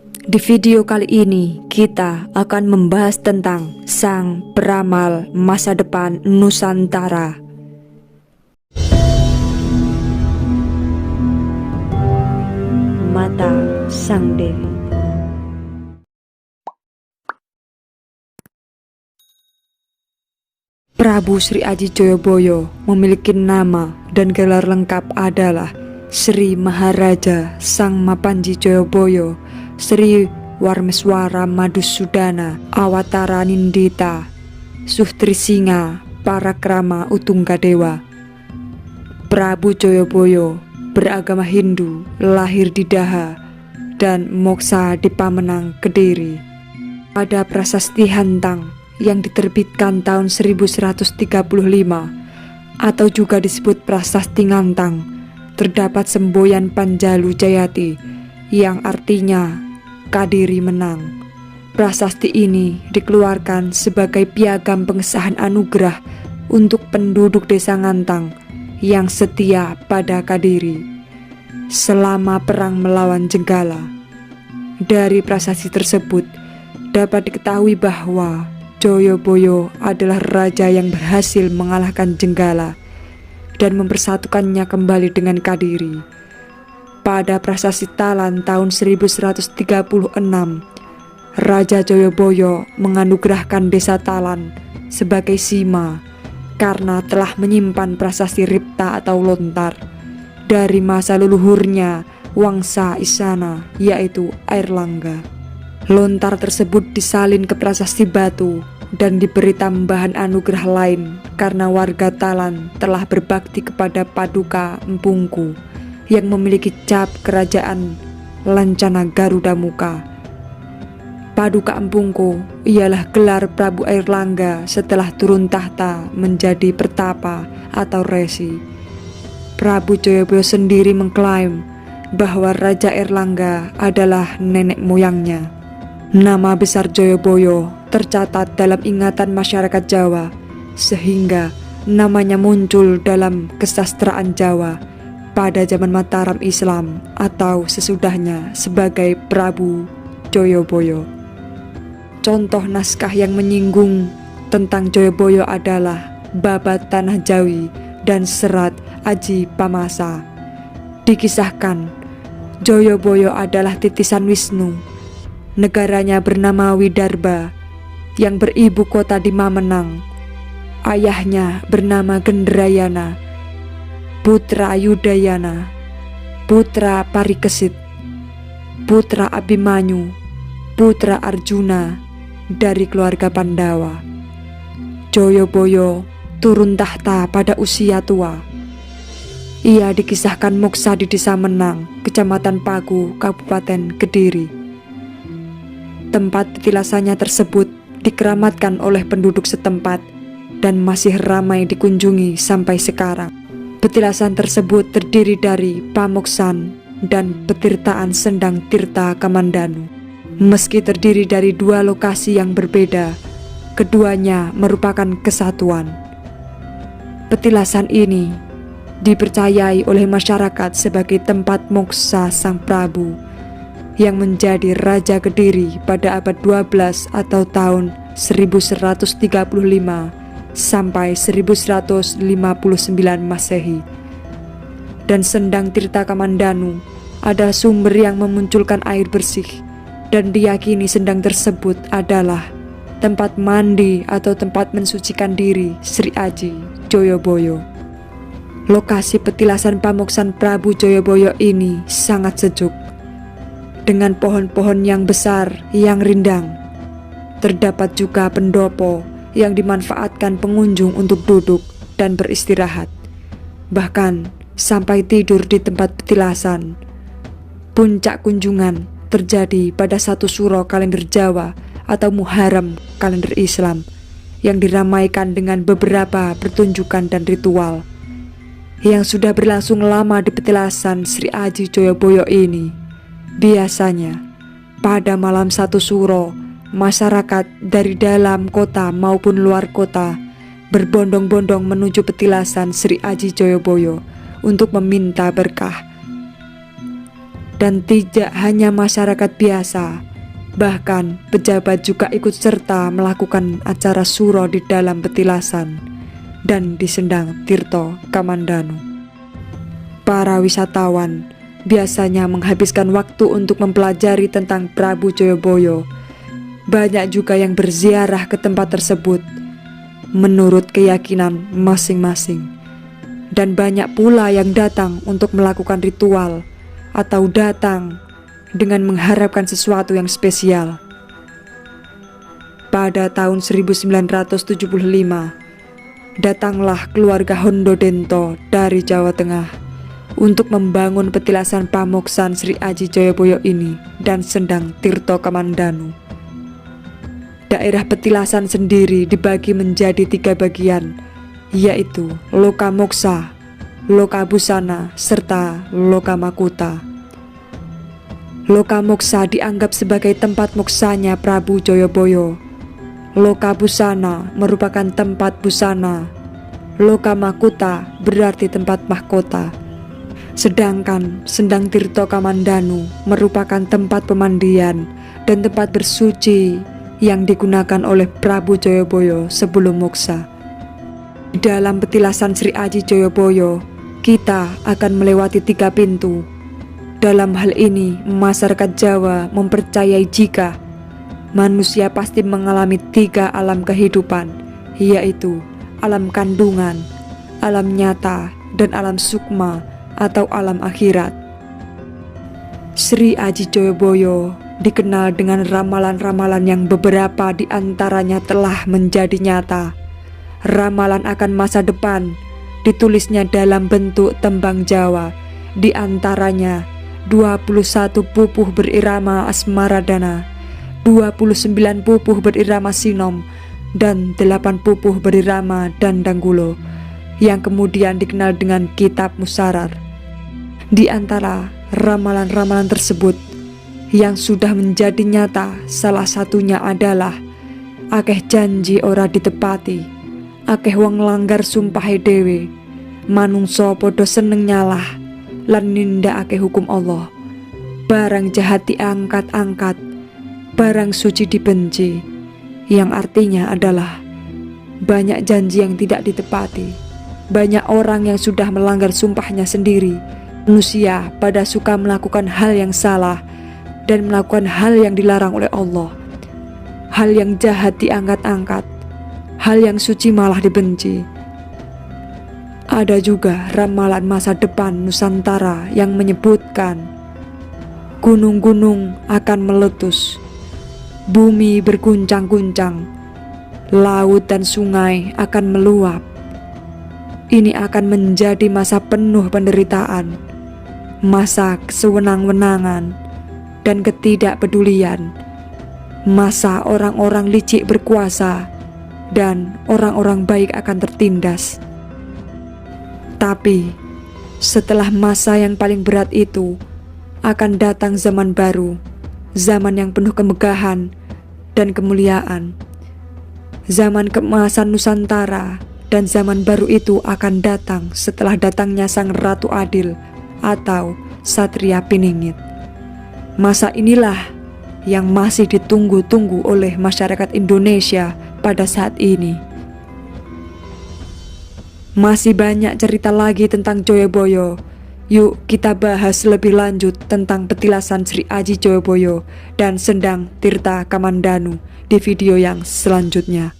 Di video kali ini kita akan membahas tentang sang peramal masa depan Nusantara. Mata Sang Dewi. Prabu Sri Aji Joyoboyo memiliki nama dan gelar lengkap adalah Sri Maharaja Sang Mapanji Joyoboyo, Sri Warmeswara Madusudana Awatara Nindita Suhtri Singa Parakrama Utunggadewa. Prabu Joyoboyo beragama Hindu, lahir di Daha dan moksa di Pamenang, Kediri. Pada prasasti Hantang yang diterbitkan tahun 1135 atau juga disebut Prasasti Ngantang, terdapat semboyan Panjalu Jayati yang artinya Kadiri menang. Prasasti ini dikeluarkan sebagai piagam pengesahan anugerah untuk penduduk desa Ngantang yang setia pada Kadiri selama perang melawan Jenggala. Dari prasasti tersebut dapat diketahui bahwa Joyoboyo adalah raja yang berhasil mengalahkan Jenggala dan mempersatukannya kembali dengan Kadiri. Pada prasasti Talan tahun 1136, Raja Joyoboyo menganugerahkan desa Talan sebagai sima karena telah menyimpan prasasti Ripta atau lontar dari masa leluhurnya Wangsa Isana, yaitu Airlangga. Lontar tersebut disalin ke prasasti Batu dan diberi tambahan anugerah lain karena warga Talan telah berbakti kepada Paduka Empungku yang memiliki cap kerajaan Lancana Garuda Muka. Paduka Empungku ialah gelar Prabu Airlangga setelah turun tahta menjadi pertapa atau resi. Prabu Joyoboyo sendiri mengklaim bahwa Raja Airlangga adalah nenek moyangnya. Nama besar Joyoboyo tercatat dalam ingatan masyarakat Jawa, sehingga namanya muncul dalam kesastraan Jawa pada zaman Mataram Islam atau sesudahnya sebagai Prabu Joyoboyo. Contoh naskah yang menyinggung tentang Joyoboyo adalah Babat Tanah Jawi dan Serat Aji Pamasa. Dikisahkan, Joyoboyo adalah titisan Wisnu. Negaranya bernama Widarba yang beribu kota di Mamenang. Ayahnya bernama Gendrayana, putra Yudayana, putra Parikesit, putra Abimanyu, putra Arjuna dari keluarga Pandawa. Joyoboyo turun tahta pada usia tua. Ia dikisahkan moksa di desa Menang, Kecamatan Pagu, Kabupaten Kediri. Tempat petilasannya tersebut dikeramatkan oleh penduduk setempat dan masih ramai dikunjungi sampai sekarang. Petilasan tersebut terdiri dari pamoksan dan petirtaan Sendang Tirta Kamandanu. Meski terdiri dari dua lokasi yang berbeda, keduanya merupakan kesatuan. Petilasan ini dipercayai oleh masyarakat sebagai tempat moksa Sang Prabu yang menjadi Raja Kediri pada abad 12 atau tahun 1135 sampai 1159 Masehi. Dan Sendang Tirta Kamandanu adalah sumber yang memunculkan air bersih dan diyakini sendang tersebut adalah tempat mandi atau tempat mensucikan diri Sri Aji Joyoboyo. Lokasi petilasan pamoksan Prabu Joyoboyo ini sangat sejuk dengan pohon-pohon yang besar yang rindang. Terdapat juga pendopo yang dimanfaatkan pengunjung untuk duduk dan beristirahat, bahkan sampai tidur di tempat petilasan. Puncak kunjungan terjadi pada 1 Suro kalender Jawa atau Muharram kalender Islam yang diramaikan dengan beberapa pertunjukan dan ritual yang sudah berlangsung lama di petilasan Sri Aji Joyoboyo ini. Biasanya pada malam 1 Suro, masyarakat dari dalam kota maupun luar kota berbondong-bondong menuju petilasan Sri Aji Joyoboyo untuk meminta berkah. Dan tidak hanya masyarakat biasa, bahkan pejabat juga ikut serta melakukan acara suro di dalam petilasan dan di Sendang Tirto Kamandanu. Para wisatawan biasanya menghabiskan waktu untuk mempelajari tentang Prabu Joyoboyo. Banyak juga yang berziarah ke tempat tersebut menurut keyakinan masing-masing, dan banyak pula yang datang untuk melakukan ritual atau datang dengan mengharapkan sesuatu yang spesial. Pada tahun 1975, datanglah keluarga Hondodento dari Jawa Tengah untuk membangun petilasan Pamoksan Sri Aji Joyoboyo ini dan Sendang Tirto Kamandanu. Daerah petilasan sendiri dibagi menjadi 3 bagian, yaitu Loka Moksa, Loka Busana, serta Loka Makuta. Loka Moksa dianggap sebagai tempat moksanya Prabu Joyoboyo. Loka Busana merupakan tempat busana. Loka Makuta berarti tempat mahkota. Sedangkan Sendang Tirto Kamandanu merupakan tempat pemandian dan tempat bersuci yang digunakan oleh Prabu Joyoboyo sebelum moksa. Di dalam petilasan Sri Aji Joyoboyo, kita akan melewati 3 pintu. Dalam hal ini, masyarakat Jawa mempercayai jika manusia pasti mengalami 3 alam kehidupan, yaitu alam kandungan, alam nyata, dan alam sukma atau alam akhirat. Sri Aji Joyoboyo dikenal dengan ramalan-ramalan yang beberapa di antaranya telah menjadi nyata. Ramalan akan masa depan ditulisnya dalam bentuk tembang Jawa, di antaranya 21 pupuh berirama Asmaradana, 29 pupuh berirama Sinom, dan 8 pupuh berirama Dandanggulo, yang kemudian dikenal dengan Kitab Musarar. Di antara ramalan-ramalan tersebut yang sudah menjadi nyata, salah satunya adalah akeh janji ora ditepati, akeh wong langgar sumpahe dhewe, manungsa padha seneng nyalah lan nindakake hukum Allah, barang jahat diangkat-angkat, barang suci dibenci, yang artinya adalah banyak janji yang tidak ditepati, banyak orang yang sudah melanggar sumpahnya sendiri. Manusia pada suka melakukan hal yang salah dan melakukan hal yang dilarang oleh Allah. Hal yang jahat diangkat-angkat, hal yang suci malah dibenci. Ada juga ramalan masa depan Nusantara yang menyebutkan gunung-gunung akan meletus, bumi berguncang-guncang, laut dan sungai akan meluap. Ini akan menjadi masa penuh penderitaan, masa kesewenang-wenangan dan ketidakpedulian, masa orang-orang licik berkuasa dan orang-orang baik akan tertindas. Tapi setelah masa yang paling berat itu akan datang zaman baru, zaman yang penuh kemegahan dan kemuliaan. Zaman keemasan Nusantara dan zaman baru itu akan datang setelah datangnya Sang Ratu Adil atau Satria Piningit. Masa inilah yang masih ditunggu-tunggu oleh masyarakat Indonesia pada saat ini. Masih banyak cerita lagi tentang Joyoboyo. Yuk kita bahas lebih lanjut tentang petilasan Sri Aji Joyoboyo dan Sendang Tirta Kamandanu di video yang selanjutnya.